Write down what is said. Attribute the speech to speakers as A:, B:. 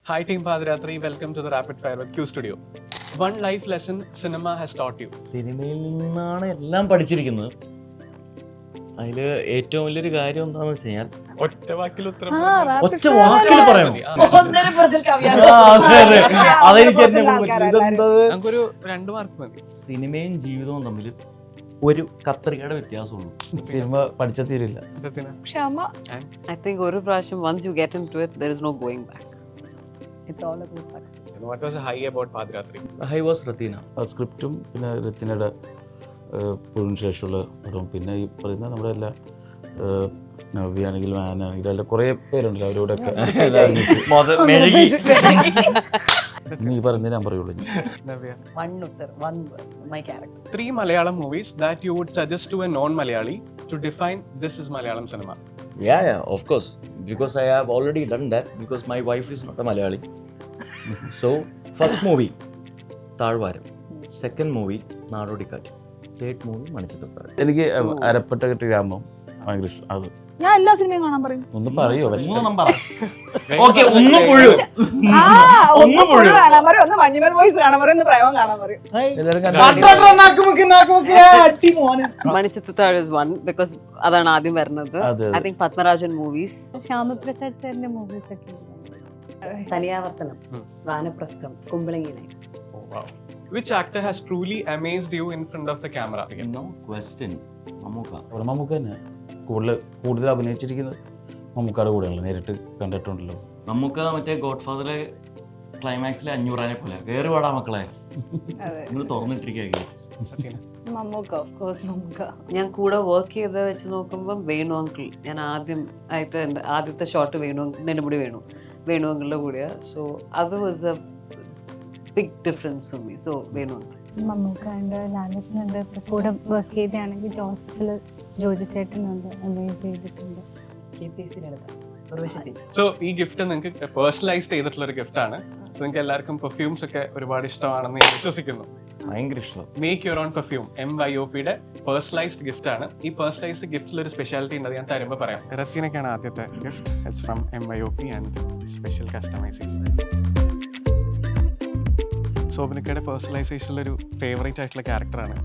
A: Hi Team Padrathri, welcome to the Rapid Fire with Q Studio. One life lesson cinema has taught you.
B: സിനിമയിൽ നിന്നാണ് എല്ലാം പഠിച്ചിരിക്കുന്നത്. അതിൽ ഏറ്റവും വലിയൊരു കാര്യം എന്താണെന്ന് വെച്ച് കഴിഞ്ഞാൽ
A: ഒറ്റ വാക്കിൽ ഉത്തരം
B: ഒറ്റ വാക്കിൽ പറയാം. അതെനിക്ക്
A: നമുക്കൊരു 2 മാർക്ക് മതി.
B: സിനിമയും ജീവിതവും തമ്മിൽ ഒരു കത്രികയുടെ വ്യത്യാസമുള്ളൂ. സിനിമ പഠിച്ച തീരില്ല.
C: I think ഒരു പ്രാവശ്യം once you get into it, there is no going back. It's all about success.
A: And what was high about Padrathri?
B: High was Ratheena.
D: സ്ക്രിപ്റ്റും പിന്നെ രത്തിനയുടെ പുതിന് ശേഷമുള്ള പടവും പിന്നെ ഈ പറയുന്ന നമ്മുടെ എല്ലാ നവ്യാണെങ്കിലും ആനാണെങ്കിലും എല്ലാം കുറേ പേരുണ്ടല്ലോ അവരോടൊക്കെ നീ പറഞ്ഞ ഞാൻ പറയുള്ളൂ.
A: Navya.
C: One word, my character.
A: 3 Malayalam movies that you would suggest to a non-Malayali to define this is Malayalam cinema.
B: Yeah, of course. Because I have already done that because my wife is not a Malayali. So, first movie, Thazhvaram. Second movie, Nadodikkattu. Third movie, Manichitrathazhu.
D: എനിക്ക് അരപ്പറ്റ കെട്ടി ഗ്രാമം ഭയങ്കര ഇഷ്ടം. അത്
E: ഞാൻ എല്ലാ സിനിമയും കാണാൻ പറയും.
D: ഒന്ന് പറയോ?
B: Okay, ഒന്ന് പുഴു. ഒന്ന് പുഴു.
E: കാണാൻ പറയും, ഒന്ന് മഞ്ഞുമൽ ബോയ്സ് കാണാൻ പറയും, ഒന്ന് പ്രേമം കാണാൻ പറയും.
C: മണിച്ചിത്രത്താഴ് is one because അതാണ് ആദ്യം വരുന്നത്. I think Padmarajan movies,
E: Shyamaprasad സാറിന്റെ മൂവീസ് ഒക്കെ
C: Thaniyavarthanam, Vanaprastham, Kumbalangi Nights.
A: Oh, wow. Which actor has truly amazed you in front of the camera?
B: No question. Mammukka.
D: അവിടെ മമ്മൂക്ക തന്നെ കൂടുതൽ അഭിനയിച്ചിരിക്കുന്നത് മമ്മൂക്കയുടെ കൂടെയാണല്ലോ, നേരിട്ട് കണ്ടിട്ടുണ്ടല്ലോ.
B: മമ്മൂക്ക മറ്റേ ഗോഡ് ഫാദറിലെ ക്ലൈമാക്സിലെ 500 പോലെ കയറി പാടാ മക്കളെ, നിങ്ങൾ തുറന്നിട്ടിരിക്കുക.
C: ഞാൻ കൂടെ വർക്ക് ചെയ്ത് വെച്ച് നോക്കുമ്പോൾ വേണു അങ്കിൾ, ഞാൻ ആദ്യത്തെ ഷോട്ട് നെടുമുടി വേണു അങ്കിളിന്റെ കൂടെയാ. സോ അത് was a big difference for me. So Venu uncle.
F: മമ്മൂക്കാണ്ട്, ലാലേട്ടനുണ്ട്, കൂടെ വർക്ക് ചെയ്താണെങ്കിൽ ജോസഫില് ജോജി ചേട്ടനുണ്ട്, അമേസ് ചെയ്തിട്ടുണ്ട്.
A: സോ ഈ ഗിഫ്റ്റ് നിങ്ങൾക്ക് പേഴ്സണലൈസ്ഡ് ചെയ്തിട്ടുള്ള ഒരു ഗിഫ്റ്റ് ആണ്. സോ നിങ്ങൾക്ക് എല്ലാവർക്കും പെർഫ്യൂംസ് ഒക്കെ ഒരുപാട് ഇഷ്ടമാണെന്ന് ഞാൻ വിശ്വസിക്കുന്നു.
B: ഭയങ്കര ഇഷ്ടം.
A: മേക്ക് യുവർ ഓൺ പെർഫ്യൂം MYOPയുടെ പേഴ്സണലൈസ്ഡ് ഗിഫ്റ്റ് ആണ്. ഈ പേഴ്സണലൈസ്ഡ് ഗിഫ്റ്റിൽ ഒരു സ്പെഷ്യാലിറ്റി ഉണ്ട്, ഞാൻ തരുമ്പോൾ പറയാം. രത്തിനൊക്കെയാണ് ആദ്യത്തെ gift. It's from MYOP and special customisation. സോബിനിക്കയുടെ പേഴ്സണലൈസേഷനിലൊരു ഫേവറേറ്റ് ആയിട്ടുള്ള ക്യാരക്ടറാണ്.